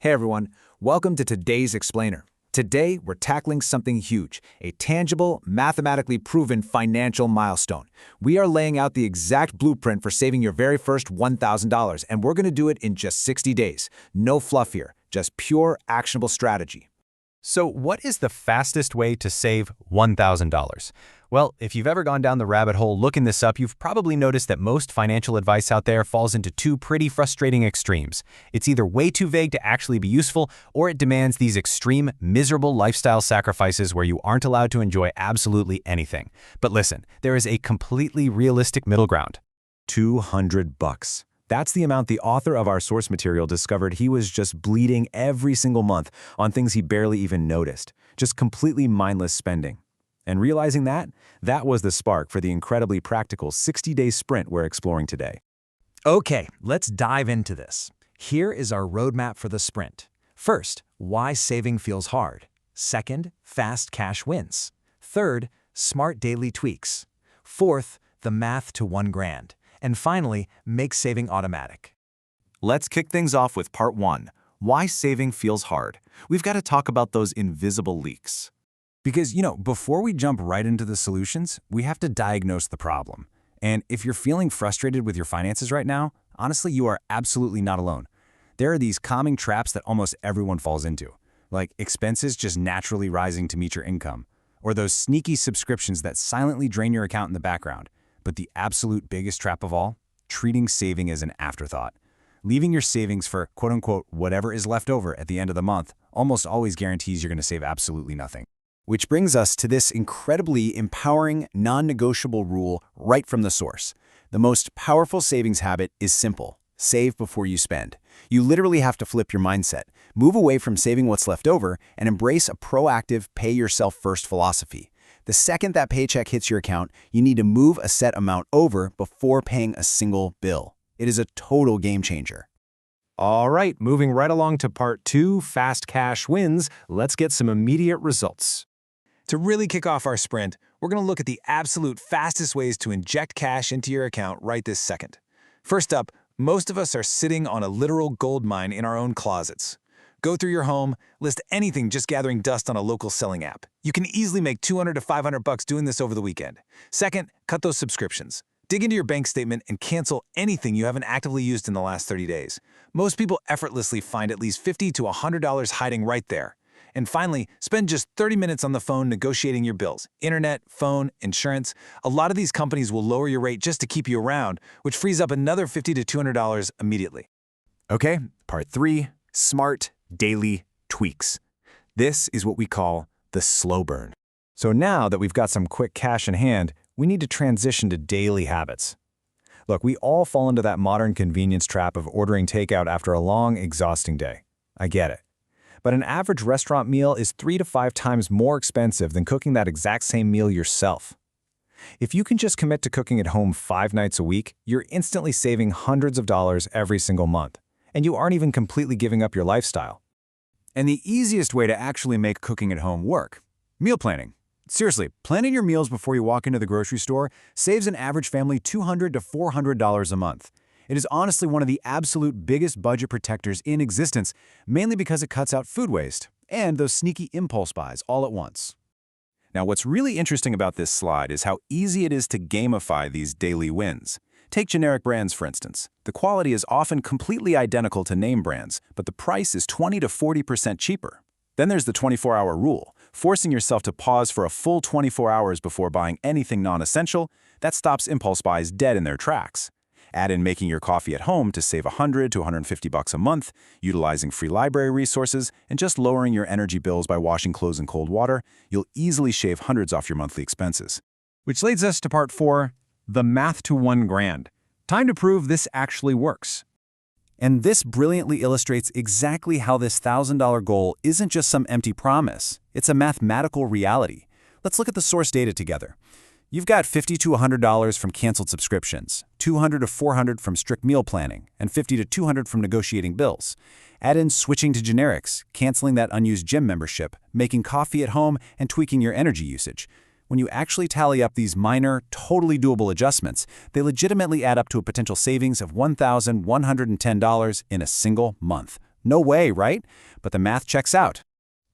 Hey everyone, welcome to today's Explainer. Today, we're tackling something huge, a tangible, mathematically proven financial milestone. We are laying out the exact blueprint for saving your very first $1,000, and we're going to do it in just 60 days. No fluff here, just pure, actionable strategy. So what is the fastest way to save $1,000? Well, if you've ever gone down the rabbit hole looking this up, you've probably noticed that most financial advice out there falls into two pretty frustrating extremes. It's either way too vague to actually be useful, or it demands these extreme, miserable lifestyle sacrifices where you aren't allowed to enjoy absolutely anything. But listen, there is a completely realistic middle ground. $200. That's the amount the author of our source material discovered he was just bleeding every single month on things he barely even noticed, just completely mindless spending. And realizing that was the spark for the incredibly practical 60-day sprint we're exploring today. Okay, let's dive into this. Here is our roadmap for the sprint. First, why saving feels hard. Second, fast cash wins. Third, smart daily tweaks. Fourth, the math to $1,000. And finally, make saving automatic. Let's kick things off with part 1, why saving feels hard. We've got to talk about those invisible leaks. Because, before we jump right into the solutions, we have to diagnose the problem. And if you're feeling frustrated with your finances right now, honestly, you are absolutely not alone. There are these calming traps that almost everyone falls into, like expenses just naturally rising to meet your income, or those sneaky subscriptions that silently drain your account in the background. But the absolute biggest trap of all, treating saving as an afterthought. Leaving your savings for, quote-unquote, whatever is left over at the end of the month almost always guarantees you're going to save absolutely nothing. Which brings us to this incredibly empowering, non-negotiable rule right from the source. The most powerful savings habit is simple. Save before you spend. You literally have to flip your mindset, move away from saving what's left over, and embrace a proactive, pay-yourself-first philosophy. The second that paycheck hits your account, you need to move a set amount over before paying a single bill. It is a total game changer. All right, moving right along to part 2, fast cash wins. Let's get some immediate results. To really kick off our sprint, we're going to look at the absolute fastest ways to inject cash into your account right this second. First up, most of us are sitting on a literal gold mine in our own closets. Go through your home, list anything just gathering dust on a local selling app. You can easily make $200 to $500 doing this over the weekend. Second, cut those subscriptions. Dig into your bank statement and cancel anything you haven't actively used in the last 30 days. Most people effortlessly find at least $50 to $100 hiding right there. And finally, spend just 30 minutes on the phone negotiating your bills. Internet, phone, insurance. A lot of these companies will lower your rate just to keep you around, which frees up another $50 to $200 immediately. Okay, part 3, smart daily tweaks. This is what we call the slow burn. So now that we've got some quick cash in hand, we need to transition to daily habits. Look, we all fall into that modern convenience trap of ordering takeout after a long, exhausting day. I get it. But an average restaurant meal is 3 to 5 times more expensive than cooking that exact same meal yourself. If you can just commit to cooking at home 5 nights a week, you're instantly saving hundreds of dollars every single month. And you aren't even completely giving up your lifestyle. And the easiest way to actually make cooking at home work: meal planning. Seriously, planning your meals before you walk into the grocery store saves an average family $200 to $400 a month. It is honestly one of the absolute biggest budget protectors in existence, mainly because it cuts out food waste and those sneaky impulse buys all at once. Now, what's really interesting about this slide is how easy it is to gamify these daily wins. Take generic brands, for instance. The quality is often completely identical to name brands, but the price is 20 to 40% cheaper. Then there's the 24-hour rule, forcing yourself to pause for a full 24 hours before buying anything non-essential. That stops impulse buys dead in their tracks. Add in making your coffee at home to save $100 to $150 a month, utilizing free library resources, and just lowering your energy bills by washing clothes in cold water, you'll easily shave hundreds off your monthly expenses. Which leads us to part 4, the math to $1,000. Time to prove this actually works. And this brilliantly illustrates exactly how this $1,000 goal isn't just some empty promise. It's a mathematical reality. Let's look at the source data together. You've got $50 to $100 from canceled subscriptions, $200 to $400 from strict meal planning, and $50 to $200 from negotiating bills. Add in switching to generics, canceling that unused gym membership, making coffee at home, and tweaking your energy usage. When you actually tally up these minor, totally doable adjustments, they legitimately add up to a potential savings of $1,110 in a single month. No way, right? But the math checks out.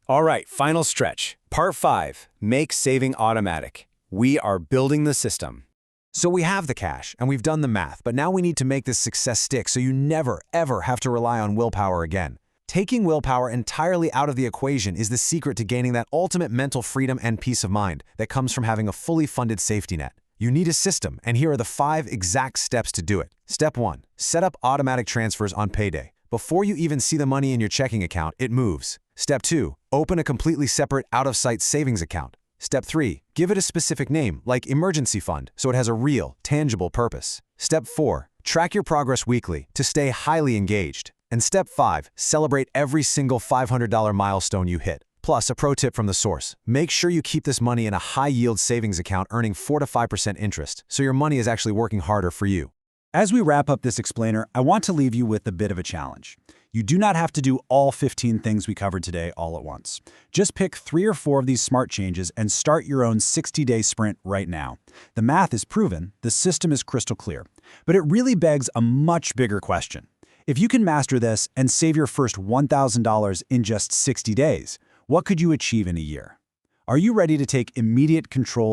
All right, final stretch. Part 5, make saving automatic. We are building the system. So we have the cash, and we've done the math, but now we need to make this success stick so you never, ever have to rely on willpower again. Taking willpower entirely out of the equation is the secret to gaining that ultimate mental freedom and peace of mind that comes from having a fully funded safety net. You need a system, and here are the 5 exact steps to do it. Step 1. Set up automatic transfers on payday. Before you even see the money in your checking account, it moves. Step 2. Open a completely separate out-of-sight savings account. Step 3. Give it a specific name, like emergency fund, so it has a real, tangible purpose. Step 4. Track your progress weekly to stay highly engaged. And Step 5. Celebrate every single $500 milestone you hit. Plus, a pro tip from the source. Make sure you keep this money in a high-yield savings account earning 4 to 5% interest, so your money is actually working harder for you. As we wrap up this explainer, I want to leave you with a bit of a challenge. You do not have to do all 15 things we covered today all at once. Just pick 3 or 4 of these smart changes and start your own 60-day sprint right now. The math is proven, the system is crystal clear. But it really begs a much bigger question. If you can master this and save your first $1,000 in just 60 days, what could you achieve in a year? Are you ready to take immediate control